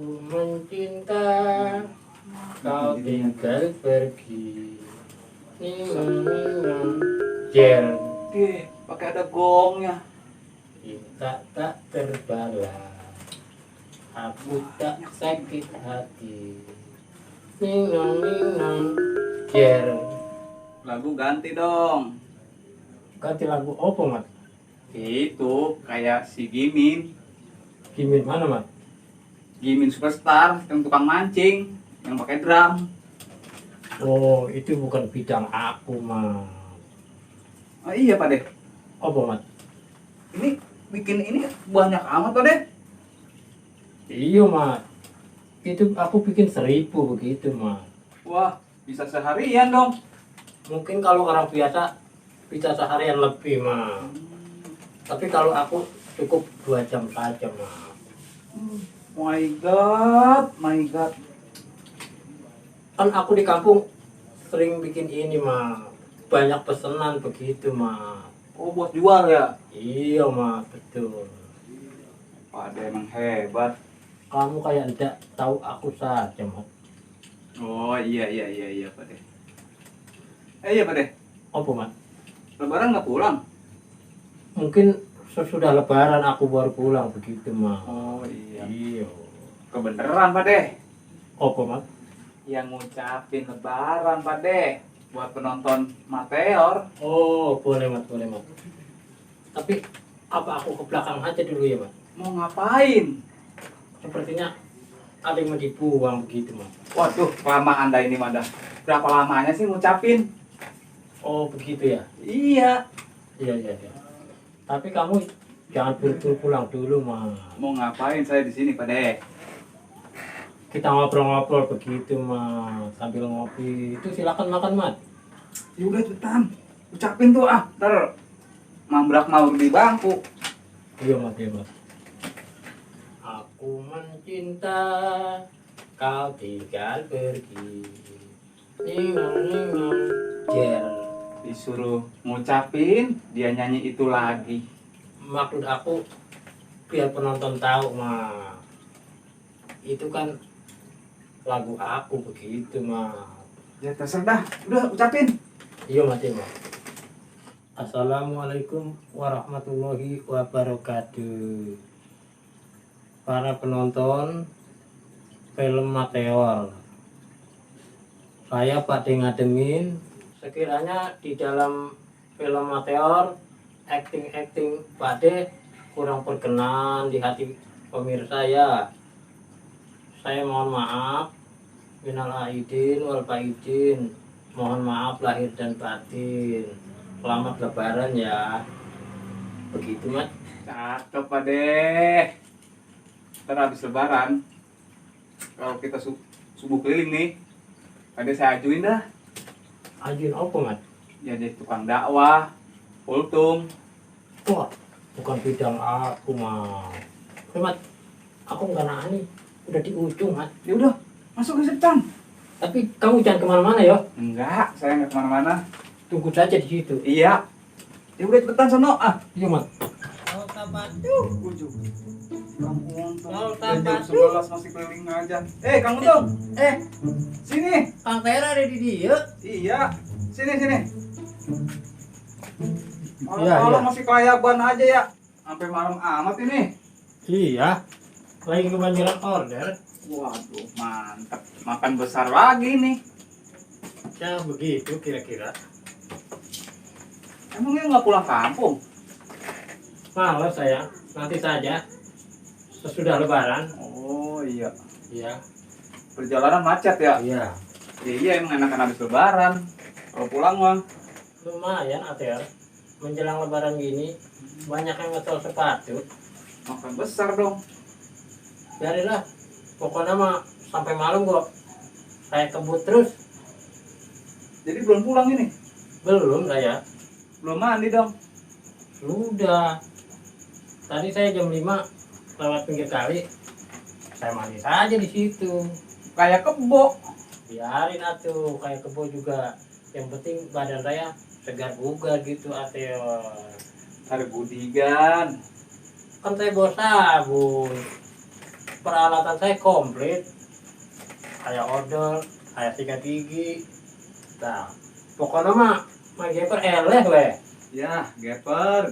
Aku mencinta, kau tinggal pergi. Ninong, jer, Oke, pakai ada gongnya. cinta tak terbalas. Aku tak sakit hati. Ninong, jer. Lagu ganti dong. Ganti lagu apa, Mat? Itu kayak si Gimin. Gimin mana, Mat? Gimin Superstar yang tukang mancing, yang pakai drum. Oh, itu bukan bidang aku, Mat. Oh iya Pak Deh. Apa, Mat? Ini bikin ini banyak amat Pak Deh. Iya, Mat. Itu aku bikin 1000 begitu, Mat. Wah, bisa seharian dong. Mungkin kalau orang biasa bisa seharian lebih, Mat. Tapi kalau aku cukup 2 jam saja, Mat. My God, my God. Kan aku di kampung sering bikin ini, Mat. Banyak pesanan begitu, Mat. Oh, buat jual ya? Iya, Mat, betul. Pak Deh emang hebat. Kamu kayak tidak tahu aku saja, Mat. Oh iya Pak Deh. Iya Pak Deh. Apa, Mat? Lebaran nggak pulang? Mungkin sesudah lebaran aku baru pulang begitu, Mat. Oh iya. Iya. Kebeneran Pak Deh. Apa, Mat? Yang ngucapin lebaran Pak Deh buat penonton Mateor. Oh, boleh, Mat, boleh, Mat. Tapi apa aku ke belakang aja dulu ya, Mat? Mau ngapain? Sepertinya ada yang mau dibuang begitu, Mat. Waduh, lama Anda ini Manda. Berapa lamanya sih ngucapin? Oh, begitu ya? Iya. Iya. Tapi kamu jangan buru-buru pulang dulu, Mat. Mau ngapain saya di sini Pak Deh? Kita ngobrol-ngobrol begitu, Mat. Sambil ngopi. Itu silakan makan, Mat. Ya udah cepetan. Ucapin tuh ntar mambrak mau di bangku. Iya, Mat, iya, Mat. Aku mencinta, kau tinggal pergi. Ninong, jer. Disuruh ngucapin, dia nyanyi itu lagi. Maksud aku biar penonton tahu, Mat. Itu kan lagu aku begitu, Mat. Ya terserah dah, udah ucapin. Iya, Mat, iya, Mat. Assalamualaikum warahmatullahi wabarakatuh. Para penonton film Mateor, saya Pak De ngademin. Sekiranya di dalam film Mateor acting Pak De kurang berkenan di hati pemirsa ya, saya mohon maaf. Minal aidin wal faizin, mohon maaf lahir dan batin. Selamat lebaran ya. Begitu, Mat. Cakep Pak Deh. Ntar habis lebaran, kalau kita subuh keliling nih, Pak Deh saya ajuin dah. Ajuin apa, Mat? Jadi tukang dakwah, kultum. Wah, bukan bidang aku, Mat. Mat, aku nggak nani. Udah di ujung, Mat. Ya udah, masuk ke setan. Tapi kamu jangan kemana-mana ya. Enggak, saya nggak kemana-mana. Tunggu saja di situ. Iya. Ya udah cepetan sono Iya, Mat. Ujung. Kamu Mau jam tamat. 11 masih keliling aja. Kamu dong. Sini. Kang Tera ada di dia. Iya. Sini. Iya. Malam masih kelayaban aja ya. Sampai malam amat ini. Iya. Lagi kebanjiran order. Waduh, mantap. Makan besar lagi nih. Ya begitu kira-kira. Emangnya nggak pulang kampung? Malas saya. Nanti saja. Sesudah lebaran. Oh iya. Iya. Perjalanan macet ya? Iya. Iya, emang enakan habis lebaran. Kalau pulang mah. Lumayan, Ater. Menjelang lebaran gini, banyak yang ngesel sepatu. Makan besar dong. Biarinlah. Pokoknya mah sampai malam kok. Saya kebut terus. Jadi belum pulang ini? Belum saya. Belum mandi dong? Sudah. Tadi saya jam 5 lewat pinggir kali. Saya mandi saja di situ. Kayak kebo. Biarin atuh, kayak kebo juga. Yang penting badan saya segar bugar gitu, Ateo. Ada budigan. Kan saya bawa sabun. peralatan saya komplit, kayak odol, kayak sikat gigi. Nah, pokoknya mah Geper eleh weh. Ya, Geper.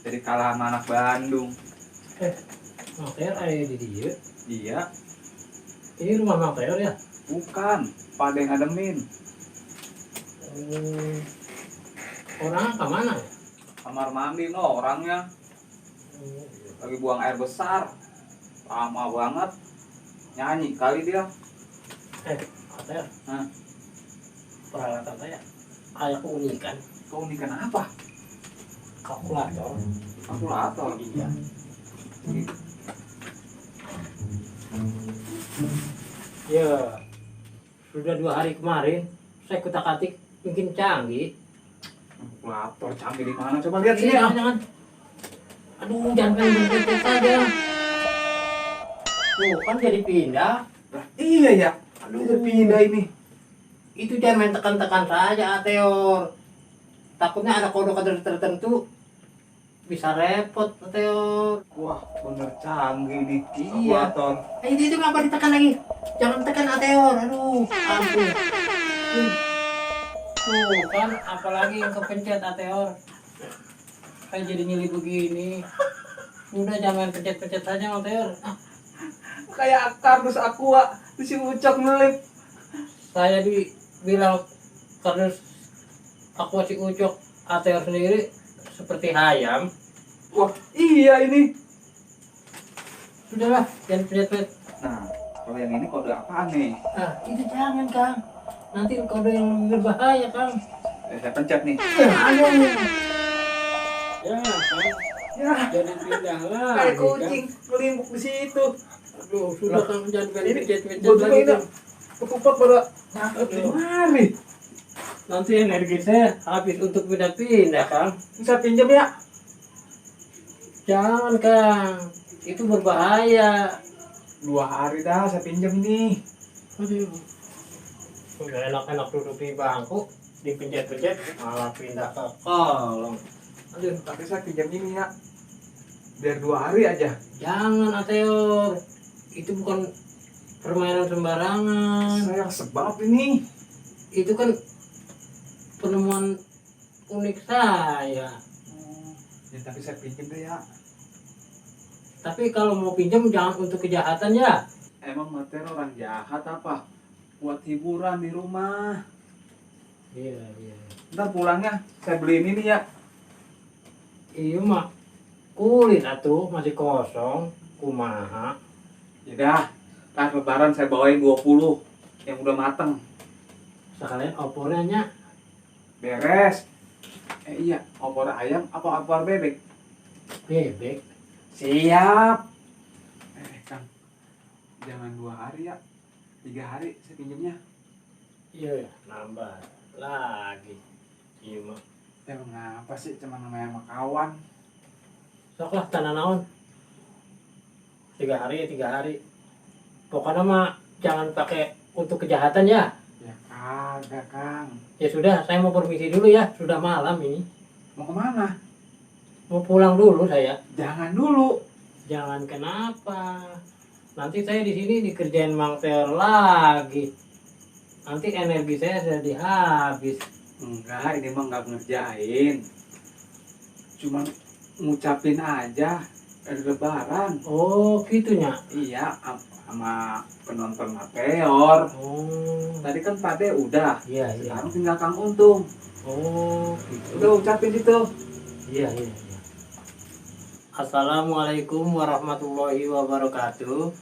Jadi kalah sama anak Bandung. Mang Teor ada di dia. Iya, Ini rumah Mang Teor ya? bukan. Pak De ngademin. Hmm, orangnya kemana ya? Kamar mandi no orangnya. Lagi buang air besar. Lama banget. Nyanyi kali dia. Mang Teor, Hah? peralatan saya kayak keunikan. Keunikan apa? Kalkulator. Kalkulator. Iya. Ya, sudah 2 hari kemarin saya kutak-atik bikin canggih. Kalkulator canggih di mana? Coba lihat sini. Iya, jangan. Aduh, jangan pencet saja. Tuh, kan jadi pindah. Lah, iya ya. Aduh, pindah ini. Itu jangan main tekan-tekan saja, Ateor. Takutnya ada kode-kode tertentu bisa repot, Ateor. Wah, bener canggih nih. Iya. Kalkulator. Itu ngapa ditekan lagi? Jangan tekan, Ateor. Aduh, ampun. Tuh kan, apalagi yang kepencet, Ateor. Kayak jadi nyili begini. Udah jangan pencet-pencet saja, Ateor. Kayak kardus aqua. Terus si Ucok ngelip. Saya dibilang kardus aku si Ucok Ateor sendiri seperti hayam. Wah, iya ini. Sudahlah, jangan pencet-pencet. Nah, kalau yang ini kode apaan nih? Ah, itu jangan, Kang. Nanti kode yang berbahaya, Kang. Saya pencet nih. Aduh. Ya, Kang. Ya, Jangan pindah lah. kayak kucing ngelimbuk di situ. Aduh, sudah Kang, jangan pencet-pencet Gua juga lagi. ini Kang. ketupat pada nangkep di mari. Nanti energi saya habis untuk pindah-pindah, Kang. Bisa pinjam ya? Jangan, Kang. Itu berbahaya. 2 hari dah saya pinjam ini. Aduh. Udah enak-enak duduk di bangku, dipencet-pencet, malah pindah ke kolong. Aduh, Tapi saya pinjam ini ya. Biar 2 hari aja. jangan, Ateor. Itu bukan permainan sembarangan. Saya sebab ini. Itu kan penemuan unik saya. Ya tapi saya pinjam deh ya. Tapi kalau mau pinjam jangan untuk kejahatan ya. Emang Mateo orang jahat apa? Buat hiburan di rumah. Iya, iya. Ntar pulangnya saya beliin ini ya. Iya mah kulit atuh masih kosong, kumaha. Yaudah, pas lebaran saya bawain 20 yang udah mateng. Sekalian opornya. Beres. Iya, opor ayam apa opor bebek? Bebek. Siap. Kang, jangan 2 hari ya, 3 hari saya pinjamnya. Iya, nambah lagi. Iya mah. Emang ngapa sih cuma namanya sama kawan? Sok lah tanah naon. 3 hari, 3 hari. Pokoknya mah jangan pakai untuk kejahatan ya. Ya kagak Kang. Ya sudah, saya mau permisi dulu ya. Sudah malam ini. Mau kemana? Mau pulang dulu saya. Jangan dulu. Jangan kenapa. Nanti saya di sini dikerjain Mang Teor lagi. Nanti energi saya sudah habis. Enggak, ini mah nggak ngerjain. Cuma ngucapin aja dari lebaran. Oh, gitunya. Iya, sama penonton Meteor. Oh, Tadi kan Pade udah. iya, iya. Sekarang tinggal Kang Untung. Oh, gitu. Udah ucapin itu. Iya, iya, iya. Assalamualaikum warahmatullahi wabarakatuh.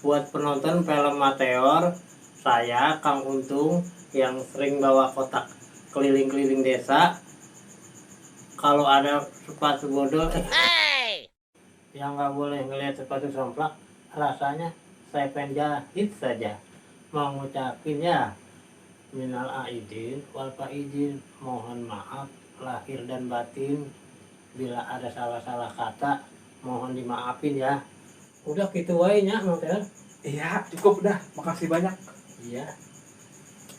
Buat penonton film Meteor, saya Kang Untung yang sering bawa kotak keliling-keliling desa. Kalau ada sepatu bodol yang nggak boleh ngelihat sepatu somplak, rasanya saya pengen jahit saja. Mau ngucapin ya, minal aidin wal faizin, mohon maaf lahir dan batin. Bila ada salah-salah kata, mohon dimaafin ya. Udah gitu wae nya, Mang Teor. Iya, cukup dah. Makasih banyak. Iya.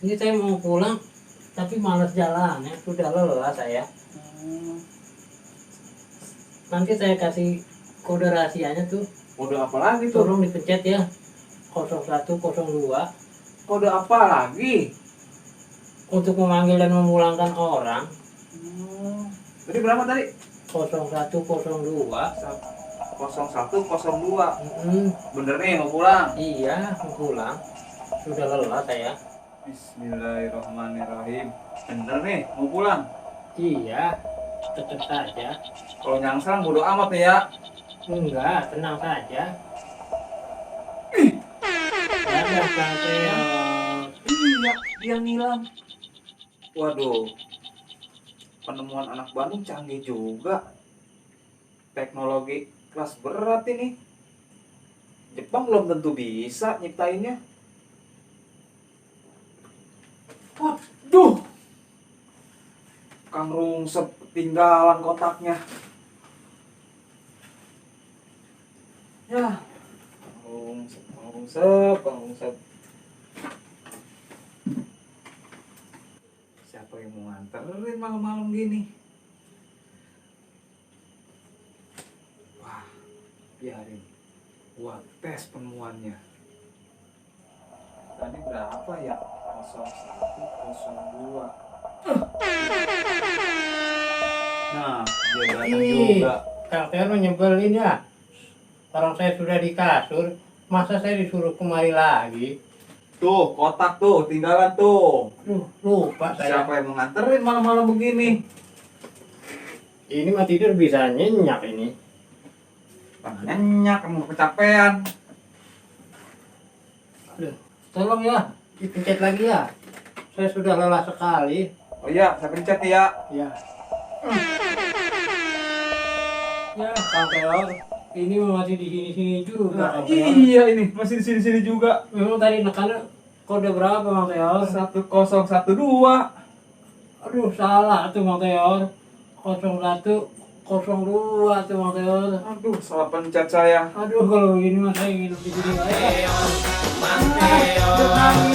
Ini saya mau pulang, tapi malas jalannya. Sudah lelah saya. Nanti saya kasih kode rahasianya tuh. Kode apa lagi tuh? Tolong dipencet ya. 0102 Kode apa lagi? untuk memanggil dan memulangkan orang. Tadi berapa tadi? 0102. 0102. Mm, Bener nih mau pulang. iya, mau pulang. Sudah lelah saya. Bismillahirrahmanirrahim. Bener nih mau pulang. Iya, tetap saja. Kalau nyangsang bodo amat nih ya. Enggak, tenang saja. Ada sampai Iya, dia ngilang. Waduh, penemuan anak Bandung canggih juga. Teknologi kelas berat ini. Jepang belum tentu bisa nyiptainnya. Waduh, Kang Rungsep ketinggalan kotaknya. Ya, Kang Rungsep. Siapa yang mau nganterin malam-malam gini? Wah, biarin. Buat tes penemuannya. Tadi berapa ya? 0102. Nah, dia datang juga. Kang Tero nyebelin ya. Orang saya sudah di kasur, masa saya disuruh kemari lagi? Tuh, kotak tuh, tinggalan tuh. Lupa saya. Siapa yang mau nganterin malam-malam begini? Ini mah tidur bisa nyenyak ini. Nyenyak, kamu kecapean. Aduh, tolong ya, dipencet lagi ya. Saya sudah lelah sekali. Oh iya, saya pencet ya. Ya. Ya, Kang Tero, ini masih di sini-sini juga. Kang Tero. Iya ini, masih di sini-sini juga. Memang tadi nekannya kode berapa, Kang Tero? 1012. Aduh, salah tuh, Kang Tero. 0102 tuh, Kang Tero. Aduh, salah pencet saya. Aduh, kalau begini mah saya nginep di sini aja. Mateo,